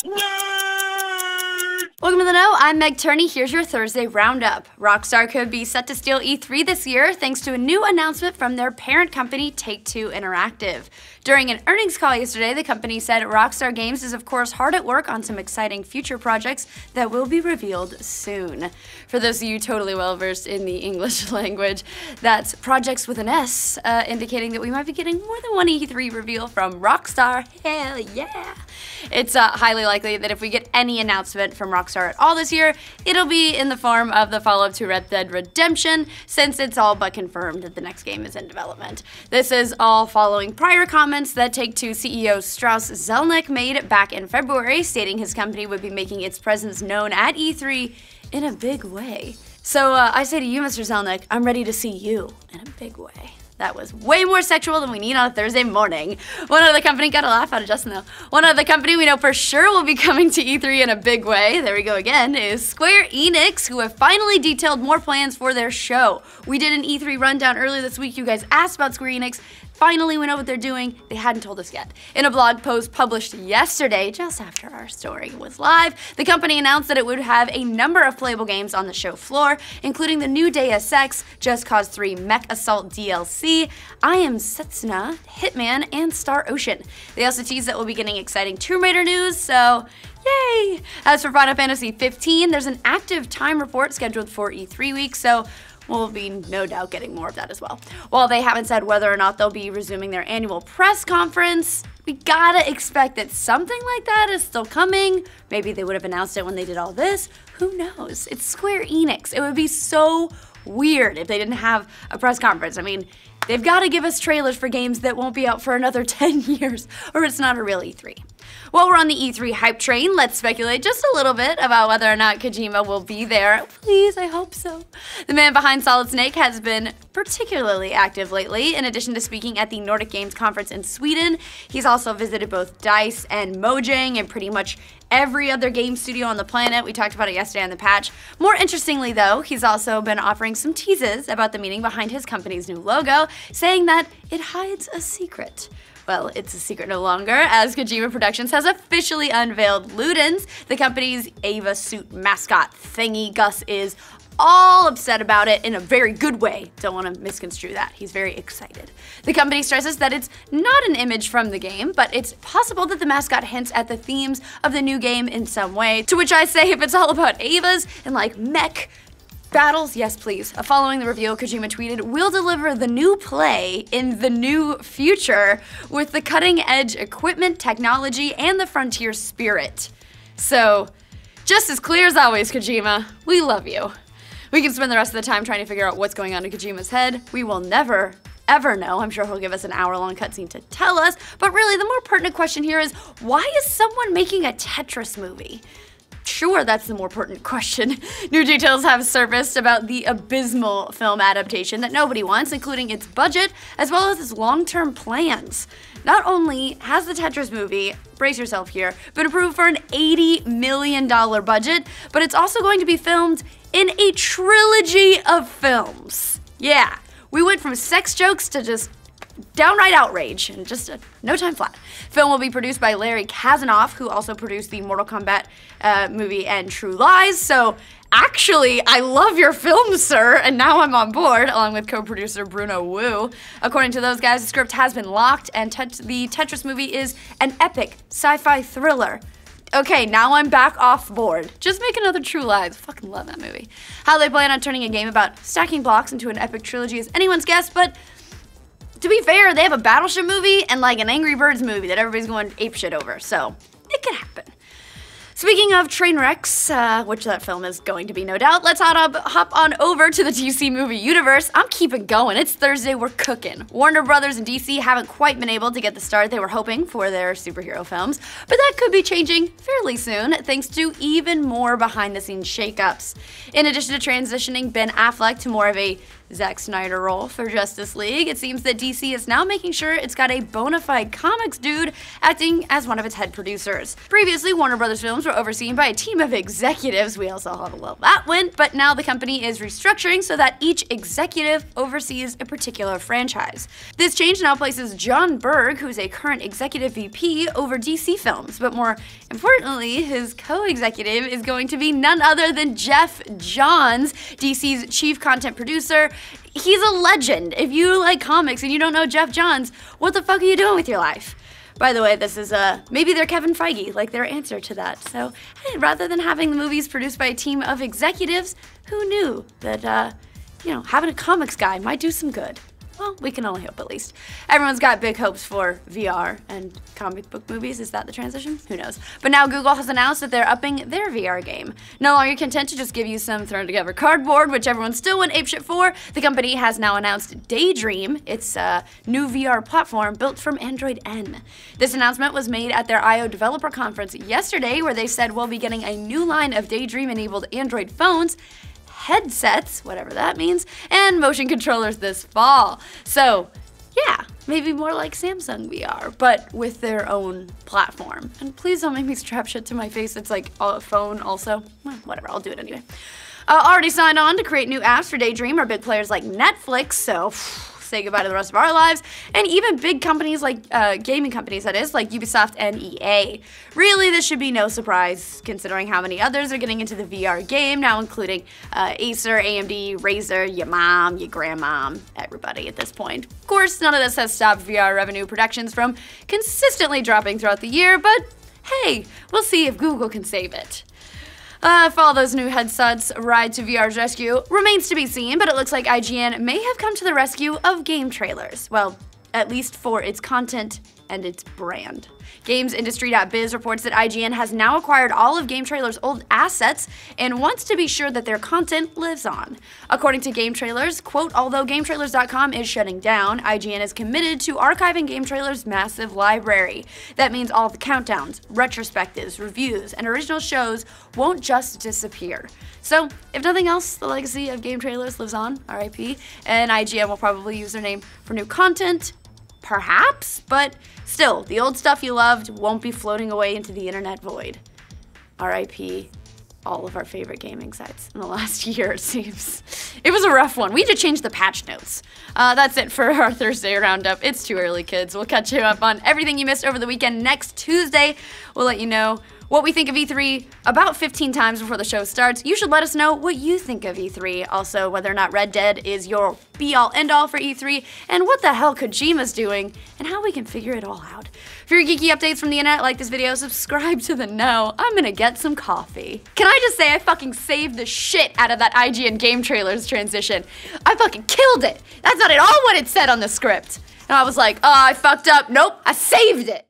Welcome to the Know, I'm Meg Turney. Here's your Thursday roundup. Rockstar could be set to steal E3 this year thanks to a new announcement from their parent company, Take-Two Interactive. During an earnings call yesterday, the company said Rockstar Games is of course hard at work on some exciting future projects that will be revealed soon. For those of you totally well versed in the English language, that's projects with an S, indicating that we might be getting more than one E3 reveal from Rockstar. Hell yeah! It's highly likely that if we get any announcement from Rockstar at all this year, it'll be in the form of the follow-up to Red Dead Redemption, since it's all but confirmed that the next game is in development. This is all following prior comments that Take-Two CEO Strauss Zelnick made back in February, stating his company would be making its presence known at E3 in a big way. So I say to you, Mr. Zelnick, I'm ready to see you in a big way. That was way more sexual than we need on a Thursday morning. One other company, got a laugh out of Justin though. One other company we know for sure will be coming to E3 in a big way, there we go again, is Square Enix, who have finally detailed more plans for their show. We did an E3 rundown earlier this week. You guys asked about Square Enix. Finally, we know what they're doing. They hadn't told us yet. In a blog post published yesterday, just after our story was live, the company announced that it would have a number of playable games on the show floor, including the new Deus Ex, Just Cause 3 Mech Assault DLC, I Am Setsuna, Hitman, and Star Ocean. They also teased that we'll be getting exciting Tomb Raider news, so yay! As for Final Fantasy 15, there's an active time report scheduled for E3 week, so we'll be no doubt getting more of that as well. While they haven't said whether or not they'll be resuming their annual press conference, we gotta expect that something like that is still coming. Maybe they would have announced it when they did all this. Who knows? It's Square Enix. It would be so weird if they didn't have a press conference. I mean, they've gotta give us trailers for games that won't be out for another 10 years, or it's not a real E3. While we're on the E3 hype train, let's speculate just a little bit about whether or not Kojima will be there. Please, I hope so. The man behind Solid Snake has been particularly active lately. In addition to speaking at the Nordic Games Conference in Sweden, he's also visited both DICE and Mojang and pretty much every other game studio on the planet. We talked about it yesterday on the patch. More interestingly though, he's also been offering some teases about the meaning behind his company's new logo, saying that it hides a secret. Well, it's a secret no longer, as Kojima Productions has officially unveiled Ludens, the company's Eva suit mascot thingy. Gus is all upset about it in a very good way. Don't want to misconstrue that. He's very excited. The company stresses that it's not an image from the game, but it's possible that the mascot hints at the themes of the new game in some way. To which I say, if it's all about Evas and like mech battles, yes please. Following the reveal, Kojima tweeted, "We'll deliver the new play in the new future with the cutting edge equipment, technology, and the frontier spirit." So, just as clear as always, Kojima, we love you. We can spend the rest of the time trying to figure out what's going on in Kojima's head. We will never, ever know. I'm sure he'll give us an hour-long cutscene to tell us, but really the more pertinent question here is, why is someone making a Tetris movie? Sure, that's the more pertinent question. New details have surfaced about the abysmal film adaptation that nobody wants, including its budget, as well as its long-term plans. Not only has the Tetris movie, brace yourself here, been approved for an $80 million budget, but it's also going to be filmed in a trilogy of films. Yeah, we went from sex jokes to just downright outrage in just no time flat. Film will be produced by Larry Kazanoff, who also produced the Mortal Kombat movie and True Lies. So actually, I love your film, sir, and now I'm on board, along with co-producer Bruno Wu. According to those guys, the script has been locked, and the Tetris movie is an epic sci-fi thriller. Okay, now I'm back off board. Just make another True Lies. Fucking love that movie. How they plan on turning a game about stacking blocks into an epic trilogy is anyone's guess, but to be fair, they have a Battleship movie and like an Angry Birds movie that everybody's going apeshit over, so it could happen. Speaking of train wrecks, which that film is going to be no doubt, let's hop on over to the DC movie universe. I'm keeping going. It's Thursday, we're cooking. Warner Brothers and DC haven't quite been able to get the start they were hoping for their superhero films, but that could be changing fairly soon thanks to even more behind-the-scenes shakeups. In addition to transitioning Ben Affleck to more of a Zack Snyder role for Justice League, it seems that DC is now making sure it's got a bona fide comics dude acting as one of its head producers. Previously, Warner Brothers films were overseen by a team of executives. We all saw how well that went, but now the company is restructuring so that each executive oversees a particular franchise. This change now places Jon Berg, who's a current executive VP, over DC films, but more importantly, his co-executive is going to be none other than Geoff Johns, DC's chief content producer. He's a legend. If you like comics and you don't know Geoff Johns, what the fuck are you doing with your life? By the way, this is maybe they're Kevin Feige, like their answer to that. So, hey, rather than having the movies produced by a team of executives, who knew that, having a comics guy might do some good? Well, we can only hope, at least. Everyone's got big hopes for VR and comic book movies. Is that the transition? Who knows? But now Google has announced that they're upping their VR game. No longer content to just give you some thrown-together cardboard, which everyone still went apeshit for, the company has now announced Daydream, its new VR platform built from Android N. This announcement was made at their I/O Developer Conference yesterday, where they said we'll be getting a new line of Daydream-enabled Android phones, headsets, whatever that means, and motion controllers this fall. So, yeah, maybe more like Samsung VR, but with their own platform. And please don't make me strap shit to my face. It's like a phone also. Well, whatever, I'll do it anyway. Already signed on to create new apps for Daydream are big players like Netflix, so say goodbye to the rest of our lives, and even big companies like, gaming companies that is, like Ubisoft and EA. Really, this should be no surprise, considering how many others are getting into the VR game, now including Acer, AMD, Razer, your mom, your grandmom, everybody at this point. Of course, none of this has stopped VR revenue projections from consistently dropping throughout the year, but hey, we'll see if Google can save it. If all those new headsets ride to VR's rescue remains to be seen, but it looks like IGN may have come to the rescue of game trailers. Well, at least for its content and its brand. GamesIndustry.biz reports that IGN has now acquired all of Game Trailer's old assets and wants to be sure that their content lives on. According to Game Trailers, quote, although GameTrailers.com is shutting down, IGN is committed to archiving Game Trailer's massive library. That means all the countdowns, retrospectives, reviews, and original shows won't just disappear. So, if nothing else, the legacy of Game Trailers lives on, RIP, and IGN will probably use their name for new content, perhaps, but still, the old stuff you loved won't be floating away into the internet void. RIP all of our favorite gaming sites in the last year, it seems. It was a rough one. We had to change the patch notes. That's it for our Thursday Roundup. It's too early, kids. We'll catch you up on everything you missed over the weekend next Tuesday. We'll let you know what we think of E3 about 15 times before the show starts. You should let us know what you think of E3. Also, whether or not Red Dead is your be-all, end-all for E3, and what the hell Kojima's doing, and how we can figure it all out. For your geeky updates from the internet, like this video, subscribe to the Know. I'm gonna get some coffee. Can I just say I fucking saved the shit out of that IGN Game Trailers transition. I fucking killed it. That's not at all what it said on the script. And I was like, oh, I fucked up. Nope, I saved it.